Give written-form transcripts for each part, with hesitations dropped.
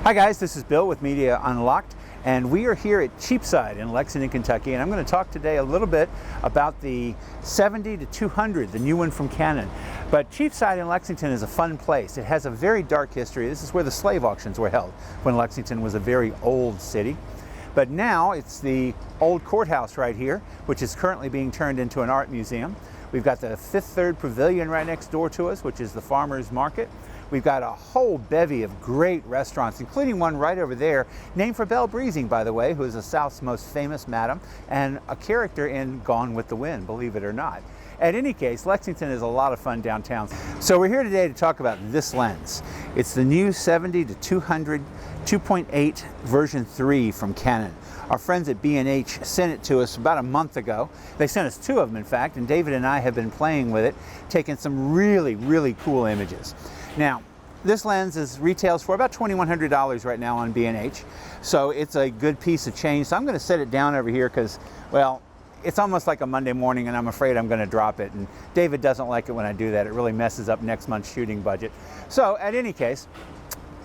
Hi guys, this is Bill with Media Unlocked, and we are here at Cheapside in Lexington, Kentucky, and I'm going to talk today a little bit about the 70 to 200, the new one from Canon. But Cheapside in Lexington is a fun place. It has a very dark history. This is where the slave auctions were held when Lexington was a very old city. But now it's the old courthouse right here, which is currently being turned into an art museum. We've got the Fifth Third Pavilion right next door to us, which is the farmer's market. We've got a whole bevy of great restaurants, including one right over there, named for Belle Breezing, by the way, who is the South's most famous madam and a character in Gone with the Wind, believe it or not. At any case, Lexington is a lot of fun downtown. So we're here today to talk about this lens. It's the new 70 to 200 2.8 version 3 from Canon. Our friends at B&H sent it to us about a month ago. They sent us two of them, in fact, and David and I have been playing with it, taking some really cool images. Now, this lens retails for about $2,100 right now on B&H, so it's a good piece of change. So I'm going to set it down over here because, well, it's almost like a Monday morning and I'm afraid I'm going to drop it, and David doesn't like it when I do that. It really messes up next month's shooting budget. So, at any case,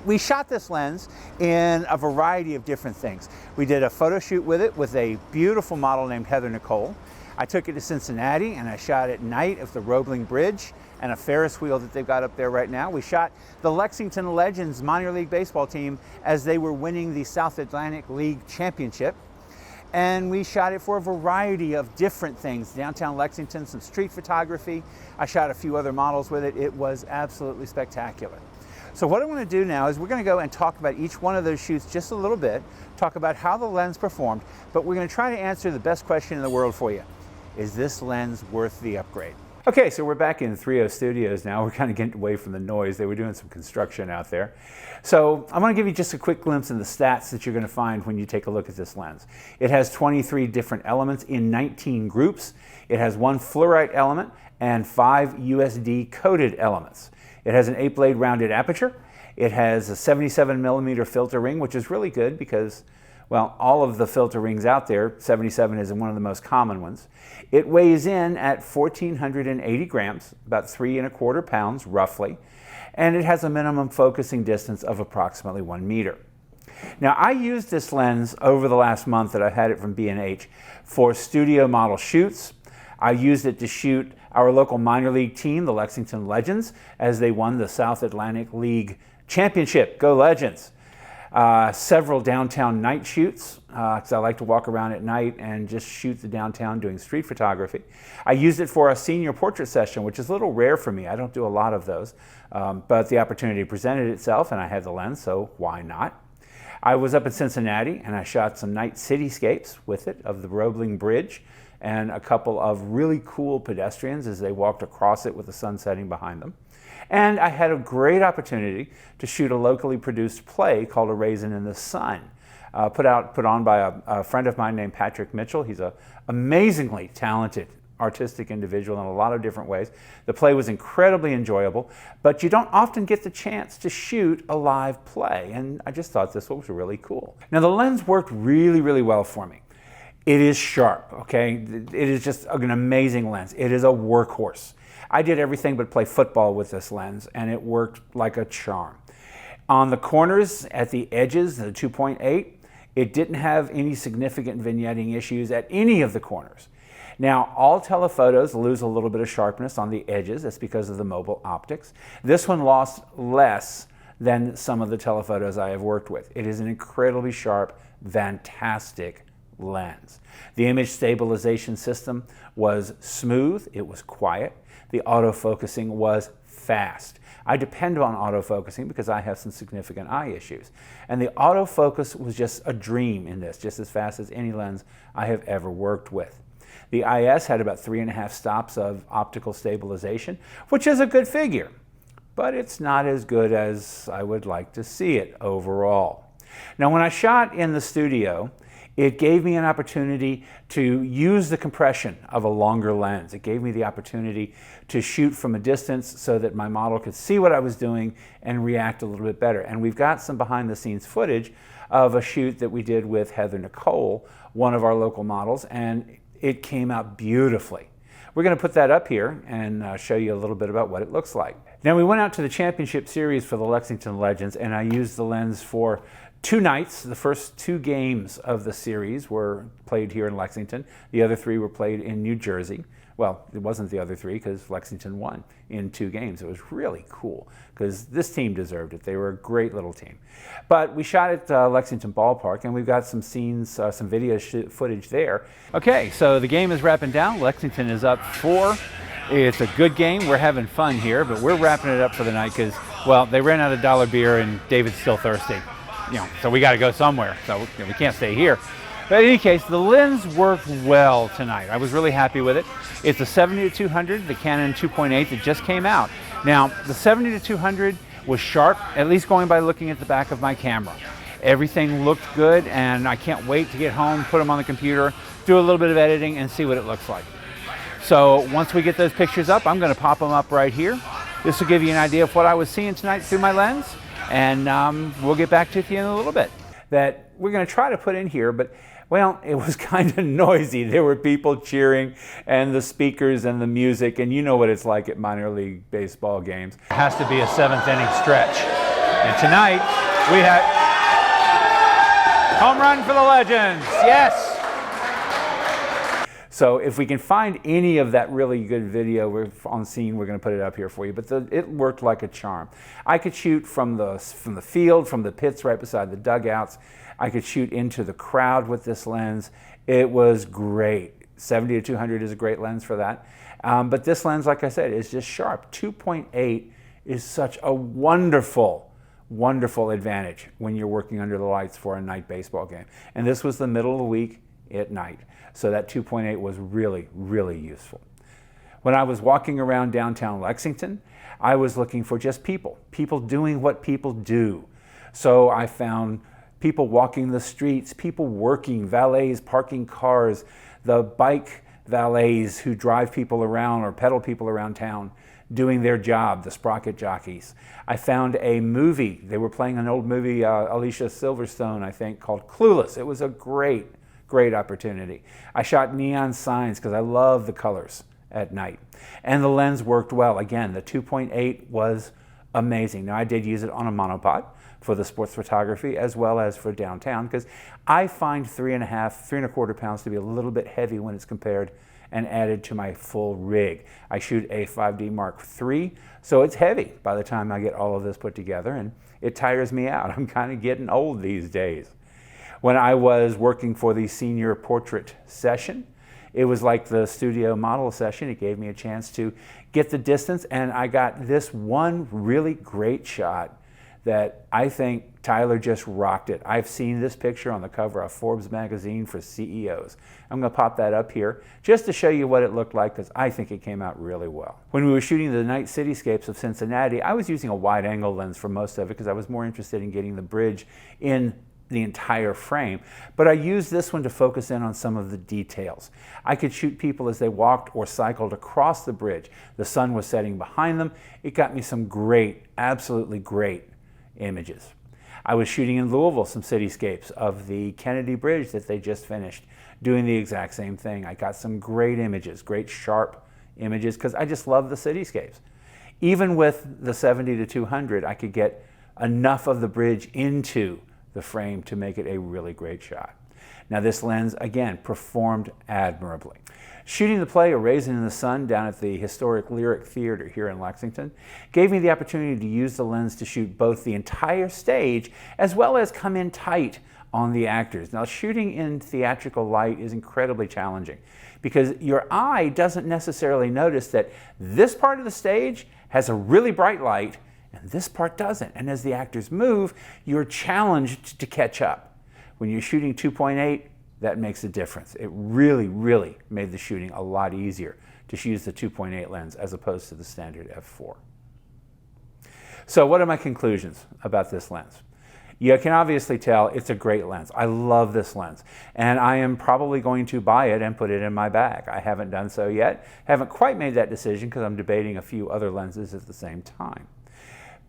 we shot this lens in a variety of different things. We did a photo shoot with it with a beautiful model named Heather Nicole. I took it to Cincinnati and I shot at night of the Roebling Bridge and a Ferris wheel that they've got up there right now. We shot the Lexington Legends minor league baseball team as they were winning the South Atlantic League Championship. And we shot it for a variety of different things. Downtown Lexington, some street photography. I shot a few other models with it. It was absolutely spectacular. So what I want to do now is we're going to go and talk about each one of those shoots just a little bit, talk about how the lens performed, but we're going to try to answer the best question in the world for you. Is this lens worth the upgrade? Okay, so we're back in 3.0 Studios now. We're kind of getting away from the noise. They were doing some construction out there. So I'm going to give you just a quick glimpse of the stats that you're going to find when you take a look at this lens. It has 23 different elements in 19 groups. It has one fluorite element and 5 USD coated elements. It has an 8-blade rounded aperture. It has a 77mm filter ring, which is really good because, well, all of the filter rings out there, 77 is one of the most common ones. It weighs in at 1,480 grams, about 3¼ pounds roughly, and it has a minimum focusing distance of approximately 1 meter. Now, I used this lens over the last month that I've had it from B&H for studio model shoots. I used it to shoot our local minor league team, the Lexington Legends, as they won the South Atlantic League Championship. Go Legends! Several downtown night shoots, because I like to walk around at night and just shoot the downtown doing street photography. I used it for a senior portrait session, which is a little rare for me. I don't do a lot of those, but the opportunity presented itself and I had the lens, so why not? I was up in Cincinnati and I shot some night cityscapes with it of the Roebling Bridge and a couple of really cool pedestrians as they walked across it with the sun setting behind them. And I had a great opportunity to shoot a locally produced play called A Raisin in the Sun, put on by a friend of mine named Patrick Mitchell. He's an amazingly talented artistic individual in a lot of different ways. The play was incredibly enjoyable, but you don't often get the chance to shoot a live play, and I just thought this was really cool. Now, the lens worked really well for me. It is sharp, okay? It is just an amazing lens. It is a workhorse. I did everything but play football with this lens, and it worked like a charm. On the corners, at the edges, the 2.8, it didn't have any significant vignetting issues at any of the corners. Now, all telephotos lose a little bit of sharpness on the edges. That's because of the mobile optics. This one lost less than some of the telephotos I have worked with. It is an incredibly sharp, fantastic lens. The image stabilization system was smooth, it was quiet. The autofocusing was fast. I depend on autofocusing because I have some significant eye issues. And the autofocus was just a dream in this, just as fast as any lens I have ever worked with. The IS had about 3.5 stops of optical stabilization, which is a good figure, but it's not as good as I would like to see it overall. Now, when I shot in the studio, it gave me an opportunity to use the compression of a longer lens. It gave me the opportunity to shoot from a distance so that my model could see what I was doing and react a little bit better. And we've got some behind the scenes footage of a shoot that we did with Heather Nicole, one of our local models, and it came out beautifully. We're going to put that up here and show you a little bit about what it looks like. Now we went out to the championship series for the Lexington Legends, and I used the lens for 2 nights. The first 2 games of the series were played here in Lexington. The other 3 were played in New Jersey. Well, it wasn't the other 3 because Lexington won in 2 games. It was really cool because this team deserved it. They were a great little team. But we shot at Lexington Ballpark, and we've got some scenes, some video footage there. Okay, so the game is wrapping down. Lexington is up 4. It's a good game. We're having fun here, but we're wrapping it up for the night because, well, they ran out of dollar beer and David's still thirsty. So we got to go somewhere. So we can't stay here. But in any case, the lens worked well tonight. I was really happy with it. It's a 70-200, the Canon 2.8 that just came out. Now, the 70-200 was sharp, at least going by looking at the back of my camera. Everything looked good, and I can't wait to get home, put them on the computer, do a little bit of editing, and see what it looks like. So once we get those pictures up, I'm going to pop them up right here. This will give you an idea of what I was seeing tonight through my lens, and we'll get back to you in a little bit. That we're going to try to put in here, but well, it was kind of noisy. There were people cheering and the speakers and the music, and you know what it's like at minor league baseball games. It has to be a 7th inning stretch. And tonight we had home run for the Legends. Yes. So if we can find any of that really good video on scene, we're going to put it up here for you. But it worked like a charm. I could shoot from the field, from the pits right beside the dugouts. I could shoot into the crowd with this lens. It was great. 70-200 is a great lens for that. But this lens, like I said, is just sharp. 2.8 is such a wonderful, wonderful advantage when you're working under the lights for a night baseball game. And this was the middle of the week at night. So that 2.8 was really, really useful. When I was walking around downtown Lexington, I was looking for just people doing what people do. So I found people walking the streets, people working, valets parking cars, the bike valets who drive people around or pedal people around town doing their job, the sprocket jockeys. I found a movie. They were playing an old movie, Alicia Silverstone, I think, called Clueless. It was a great, great opportunity. I shot neon signs because I love the colors at night. And the lens worked well. Again, the 2.8 was amazing. Now, I did use it on a monopod for the sports photography as well as for downtown because I find 3.25 pounds to be a little bit heavy when it's compared and added to my full rig. I shoot a 5D Mark III, so it's heavy by the time I get all of this put together, and it tires me out. I'm kind of getting old these days. When I was working for the senior portrait session, it was like the studio model session. It gave me a chance to get the distance, and I got this one really great shot that I think Tyler just rocked it. I've seen this picture on the cover of Forbes magazine for CEOs. I'm going to pop that up here just to show you what it looked like because I think it came out really well. When we were shooting the night cityscapes of Cincinnati, I was using a wide angle lens for most of it because I was more interested in getting the bridge in the entire frame, but I used this one to focus in on some of the details. I could shoot people as they walked or cycled across the bridge. The sun was setting behind them. It got me some great, absolutely great images. I was shooting in Louisville some cityscapes of the Kennedy Bridge that they just finished, doing the exact same thing. I got some great images, great sharp images, because I just love the cityscapes. Even with the 70-200, I could get enough of the bridge into the frame to make it a really great shot. Now this lens, again, performed admirably. Shooting the play A Raisin in the Sun down at the historic Lyric Theater here in Lexington gave me the opportunity to use the lens to shoot both the entire stage as well as come in tight on the actors. Now shooting in theatrical light is incredibly challenging because your eye doesn't necessarily notice that this part of the stage has a really bright light and this part doesn't. And as the actors move, you're challenged to catch up. When you're shooting 2.8, that makes a difference. It really, really made the shooting a lot easier to use the 2.8 lens as opposed to the standard f4. So what are my conclusions about this lens? You can obviously tell it's a great lens. I love this lens, and I am probably going to buy it and put it in my bag. I haven't done so yet. Haven't quite made that decision because I'm debating a few other lenses at the same time.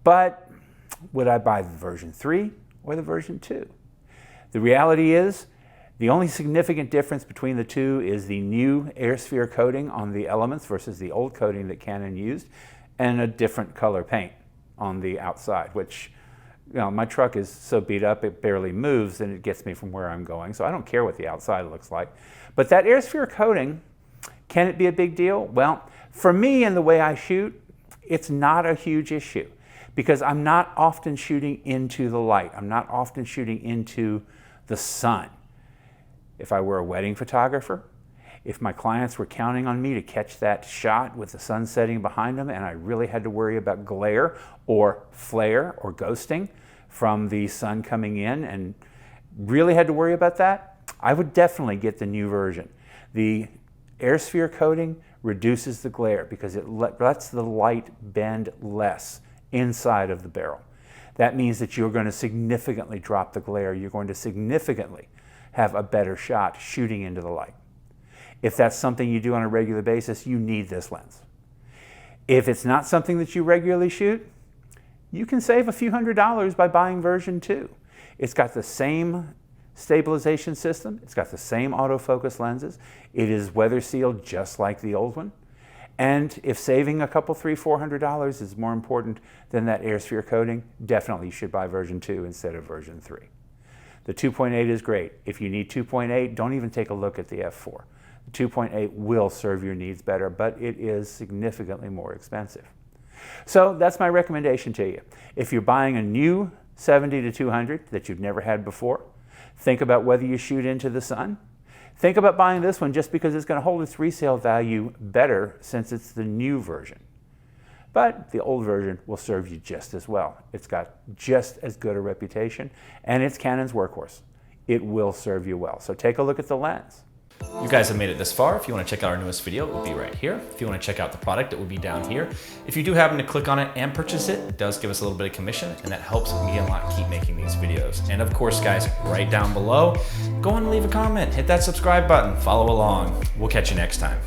But would I buy the version 3 or the version 2? The reality is, the only significant difference between the two is the new air sphere coating on the elements versus the old coating that Canon used. and a different color paint on the outside, which, you know, my truck is so beat up it barely moves and it gets me from where I'm going, so I don't care what the outside looks like. But that air sphere coating, can it be a big deal? Well, for me and the way I shoot, it's not a huge issue because I'm not often shooting into the light. I'm not often shooting into the sun. If I were a wedding photographer, if my clients were counting on me to catch that shot with the sun setting behind them and I really had to worry about glare or flare or ghosting from the sun coming in and really had to worry about that, I would definitely get the new version. The air sphere coating reduces the glare because it lets the light bend less inside of the barrel. That means that you're going to significantly drop the glare. You're going to significantly have a better shot shooting into the light. If that's something you do on a regular basis, you need this lens. If it's not something that you regularly shoot, you can save a few $100s by buying version 2. It's got the same stabilization system. It's got the same autofocus lenses. It is weather sealed just like the old one. And if saving a couple, $300-400 is more important than that air sphere coating, definitely you should buy version 2 instead of version 3. The 2.8 is great. If you need 2.8, don't even take a look at the F4. The 2.8 will serve your needs better, but it is significantly more expensive. So that's my recommendation to you. If you're buying a new 70-200 that you've never had before, think about whether you shoot into the sun. Think about buying this one just because it's going to hold its resale value better since it's the new version. But the old version will serve you just as well. It's got just as good a reputation, and it's Canon's workhorse. It will serve you well. So take a look at the lens. You guys have made it this far. If you want to check out our newest video, it will be right here. If you want to check out the product, it will be down here. If you do happen to click on it and purchase it, it does give us a little bit of commission, and that helps me a lot keep making these videos. And of course, guys, right down below, go on and leave a comment, hit that subscribe button, follow along. We'll catch you next time.